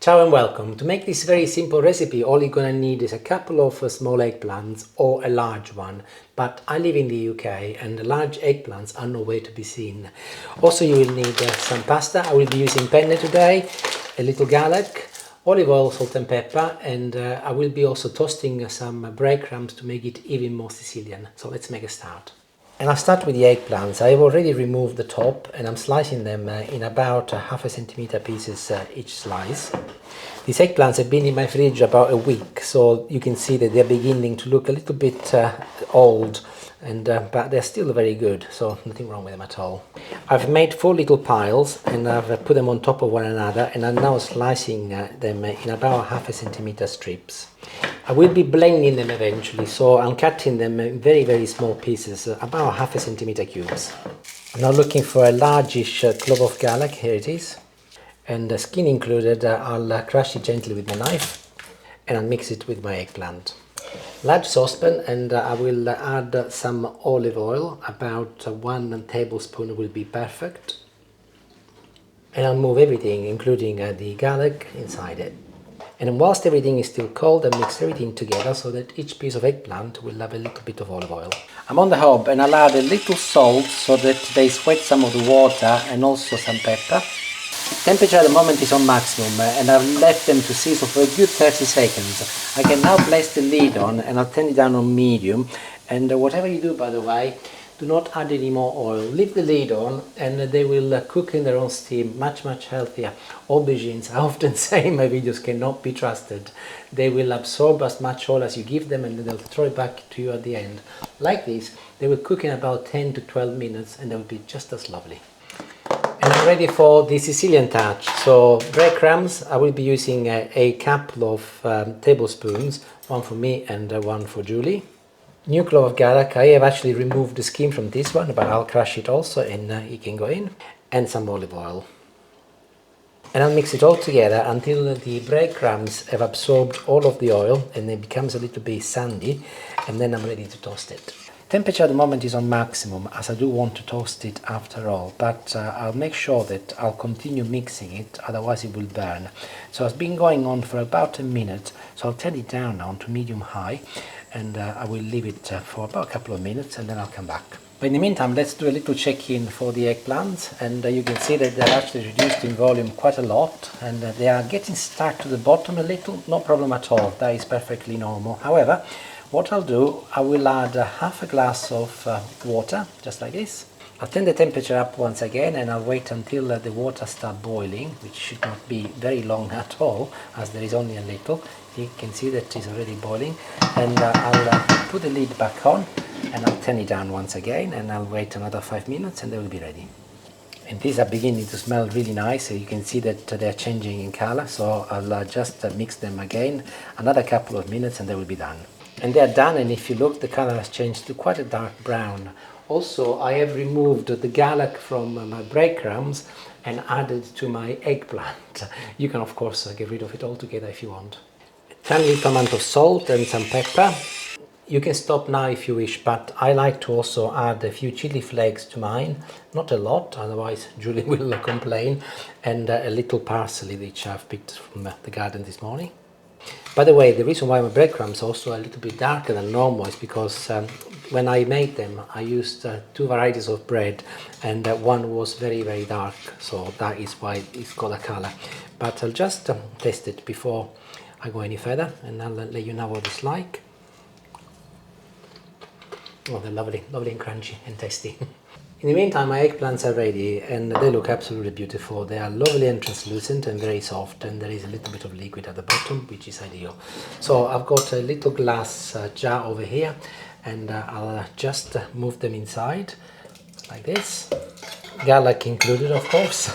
Ciao and welcome. To make this very simple recipe, all you're gonna need is a couple of small eggplants or a large one. But I live in the UK and the large eggplants are nowhere to be seen. Also, you will need some pasta. I will be using penne today, a little garlic, olive oil, salt and pepper, and I will be also toasting some breadcrumbs to make it even more Sicilian. So let's make a start. And I'll start with the eggplants. I've already removed the top and I'm slicing them in about half a centimeter pieces each slice. These eggplants have been in my fridge about a week, so you can see that they're beginning to look a little bit old, and but they're still very good, so nothing wrong with them at all. I've made 4 little piles and I've put them on top of one another, and I'm now slicing them in about half a centimeter strips. I will be blending them eventually, so I'm cutting them in very small pieces, about half a centimeter cubes. I'm now looking for a largish clove of garlic. Here it is. And the skin included. I'll crush it gently with my knife and I'll mix it with my eggplant. Large saucepan, and I will add some olive oil. About 1 tablespoon will be perfect. And I'll move everything, including the garlic, inside it. And whilst everything is still cold, I mix everything together so that each piece of eggplant will have a little bit of olive oil. I'm on the hob and I'll add a little salt so that they sweat some of the water, and also some pepper. Temperature at the moment is on maximum, and I've left them to sizzle for a good 30 seconds. I can now place the lid on and I'll turn it down on medium. And whatever you do, by the way, do not add any more oil. Leave the lid on and they will cook in their own steam, much healthier. Aubergines, I often say in my videos, cannot be trusted. They will absorb as much oil as you give them and they'll throw it back to you at the end. Like this, they will cook in about 10 to 12 minutes and they will be just as lovely. And I'm ready for the Sicilian touch. So breadcrumbs, I will be using a couple of tablespoons, one for me and one for Julie. New clove of garlic. I have actually removed the skin from this one, but I'll crush it also and it can go in. And some olive oil. And I'll mix it all together until the breadcrumbs have absorbed all of the oil and it becomes a little bit sandy, and then I'm ready to toast it. Temperature at the moment is on maximum, as I do want to toast it after all, but I'll make sure that I'll continue mixing it, otherwise it will burn. So it's been going on for about a minute, so I'll turn it down now to medium-high, and I will leave it for about a couple of minutes and then I'll come back. But in the meantime, let's do a little check-in for the eggplants, and you can see that they're actually reduced in volume quite a lot, and they are getting stuck to the bottom a little. No problem at all, that is perfectly normal. However, what I'll do, I will add half a glass of water, just like this. I'll turn the temperature up once again and I'll wait until the water starts boiling, which should not be very long at all, as there is only a little. You can see that it's already boiling, and I'll put the lid back on and I'll turn it down once again, and I'll wait another 5 minutes and they will be ready. And these are beginning to smell really nice, so you can see that they're changing in color, so I'll just mix them again, another couple of minutes and they will be done. And they're done, and if you look, the color has changed to quite a dark brown. Also, I have removed the garlic from my breadcrumbs and added to my eggplant. You can of course get rid of it altogether if you want. A tiny little amount of salt and some pepper. You can stop now if you wish, but I like to also add a few chili flakes to mine. Not a lot, otherwise Julie will complain. And a little parsley, which I've picked from the garden this morning. By the way, the reason why my breadcrumbs are also a little bit darker than normal is because when I made them, I used 2 varieties of bread, and one was very dark, so that is why it's got a color. But I'll just taste it before I go any further, and I'll let you know what it's like. Oh, they're lovely and crunchy and tasty. In the meantime, my eggplants are ready and they look absolutely beautiful. They are lovely and translucent and very soft, and there is a little bit of liquid at the bottom, which is ideal. So I've got a little glass jar over here, and I'll just move them inside like this. Garlic included, of course.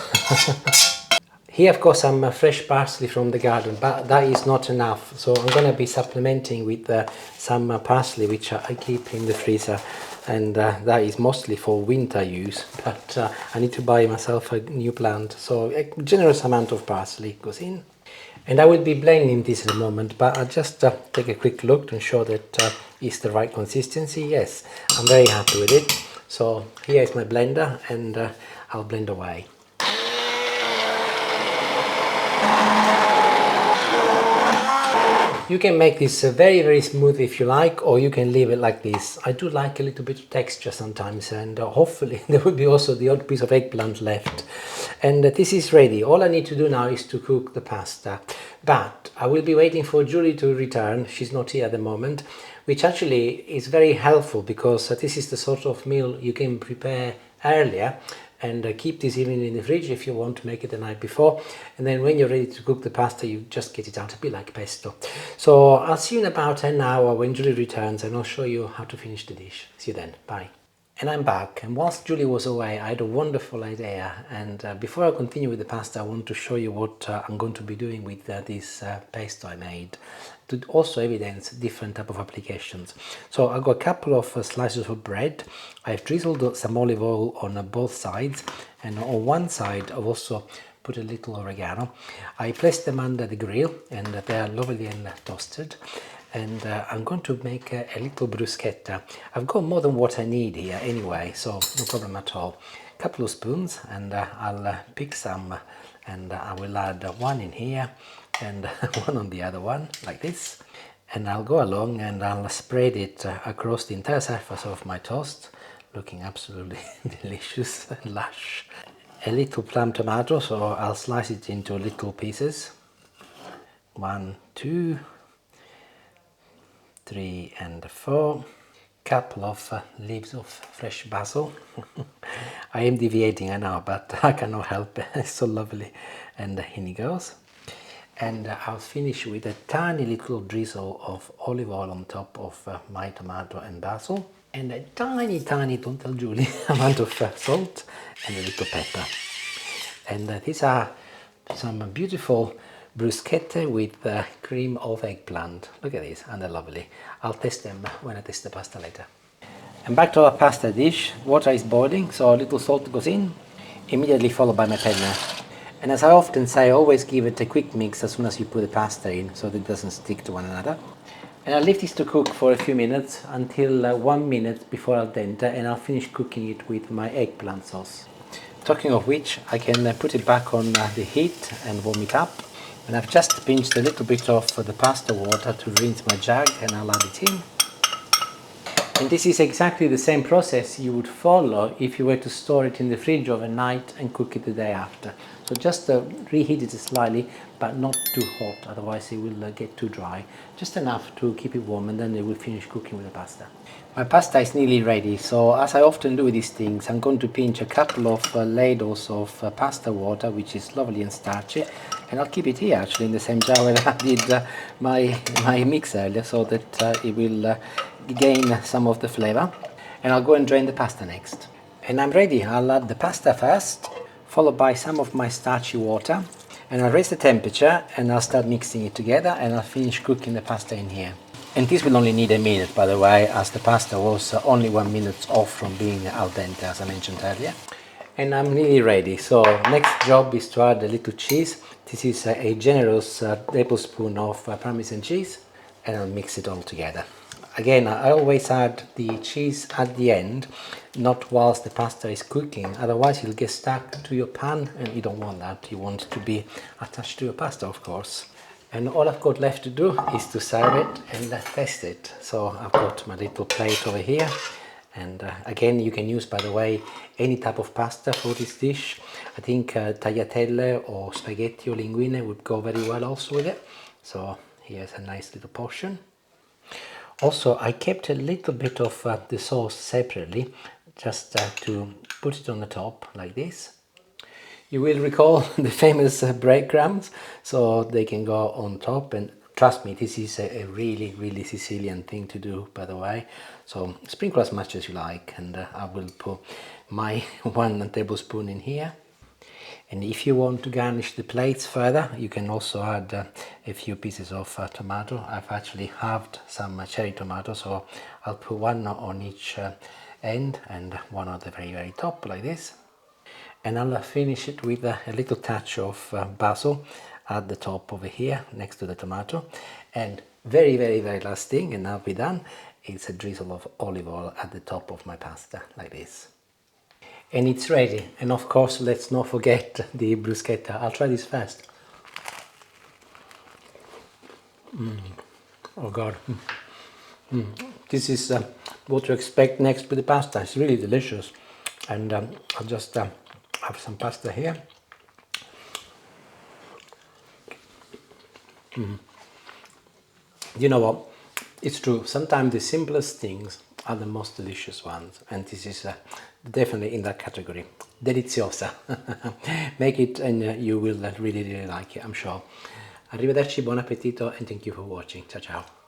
Here I've got some fresh parsley from the garden, but that is not enough. So I'm going to be supplementing with some parsley, which I keep in the freezer. And that is mostly for winter use, but I need to buy myself a new plant, so a generous amount of parsley goes in. And I will be blending this in a moment, but I'll just take a quick look to ensure that it's the right consistency. Yes, I'm very happy with it. So here is my blender, and I'll blend away. You can make this very smooth if you like, or you can leave it like this. I do like a little bit of texture sometimes, and hopefully there will be also the odd piece of eggplant left. And this is ready. All I need to do now is to cook the pasta. But I will be waiting for Julie to return. She's not here at the moment, which actually is very helpful because this is the sort of meal you can prepare earlier and keep this even in the fridge if you want to make it the night before, and then when you're ready to cook the pasta you just get it out a bit like pesto. So I'll see you in about an hour when Julie returns, and I'll show you how to finish the dish. See you then. Bye. And I'm back, and whilst Julie was away I had a wonderful idea, and before I continue with the pasta I want to show you what I'm going to be doing with this pesto I made, to also evidence different type of applications. So I've got a couple of slices of bread. I've drizzled some olive oil on both sides, and on one side I've also put a little oregano. I placed them under the grill and they are lovely and toasted. And I'm going to make a little bruschetta. I've got more than what I need here anyway, so no problem at all. A couple of spoons, and I'll pick some, and I will add one in here and one on the other one, like this. And I'll go along and I'll spread it across the entire surface of my toast, looking absolutely delicious and lush. A little plum tomato, so I'll slice it into little pieces. 1, 2, 3 and 4. Couple of leaves of fresh basil. I am deviating, I know, but I cannot help it. It's so lovely. And in it goes. And I'll finish with a tiny little drizzle of olive oil on top of my tomato and basil, and a tiny, don't tell Julie, amount of salt and a little pepper. And these are some beautiful bruschetta with cream of eggplant. Look at this, and they're lovely. I'll taste them when I taste the pasta later. And back to our pasta dish. Water is boiling, so a little salt goes in, immediately followed by my penne. And as I often say, always give it a quick mix as soon as you put the pasta in, so that it doesn't stick to one another. And I'll leave this to cook for a few minutes, until 1 minute before al dente, and I'll finish cooking it with my eggplant sauce. Talking of which, I can put it back on the heat and warm it up. And I've just pinched a little bit of the pasta water to rinse my jug, and I'll add it in. And this is exactly the same process you would follow if you were to store it in the fridge overnight and cook it the day after. So just reheat it slightly, but not too hot, otherwise it will get too dry. Just enough to keep it warm, and then it will finish cooking with the pasta. My pasta is nearly ready, so as I often do with these things, I'm going to pinch a couple of ladles of pasta water, which is lovely and starchy, and I'll keep it here actually in the same jar where I did my mix earlier, so that it will gain some of the flavor. And I'll go and drain the pasta next. And I'm ready. I'll add the pasta first, followed by some of my starchy water, and I'll raise the temperature and I'll start mixing it together, and I'll finish cooking the pasta in here. And this will only need a minute, by the way, as the pasta was only 1 minute off from being al dente, as I mentioned earlier. And I'm nearly ready, so next job is to add a little cheese. This is a generous tablespoon of Parmesan cheese, and I'll mix it all together. Again, I always add the cheese at the end, not whilst the pasta is cooking, otherwise it'll get stuck to your pan, and you don't want that. You want it to be attached to your pasta, of course. And all I've got left to do is to serve it and test it. So I've got my little plate over here, and again, you can use, by the way, any type of pasta for this dish. I think tagliatelle or spaghetti or linguine would go very well also with it. So here's a nice little portion. Also, I kept a little bit of the sauce separately, just to put it on the top like this. You will recall the famous breadcrumbs, so they can go on top, and trust me, this is a really Sicilian thing to do, by the way. So sprinkle as much as you like, and I will put my 1 tablespoon in here. And if you want to garnish the plates further, you can also add a few pieces of tomato. I've actually halved some cherry tomatoes, so I'll put 1 on each end and 1 on the very top, like this. And I'll finish it with a little touch of basil at the top over here, next to the tomato. And very last thing, and I'll be done, it's a drizzle of olive oil at the top of my pasta, like this. And it's ready. And of course, let's not forget the bruschetta. I'll try this first. Oh God. This is what to expect next with the pasta. It's really delicious. And I'll just have some pasta here. You know what? It's true. Sometimes the simplest things are the most delicious ones. And this is definitely in that category. Deliziosa. Make it and you will really, really like it, I'm sure. Arrivederci, buon appetito, and thank you for watching. Ciao, ciao.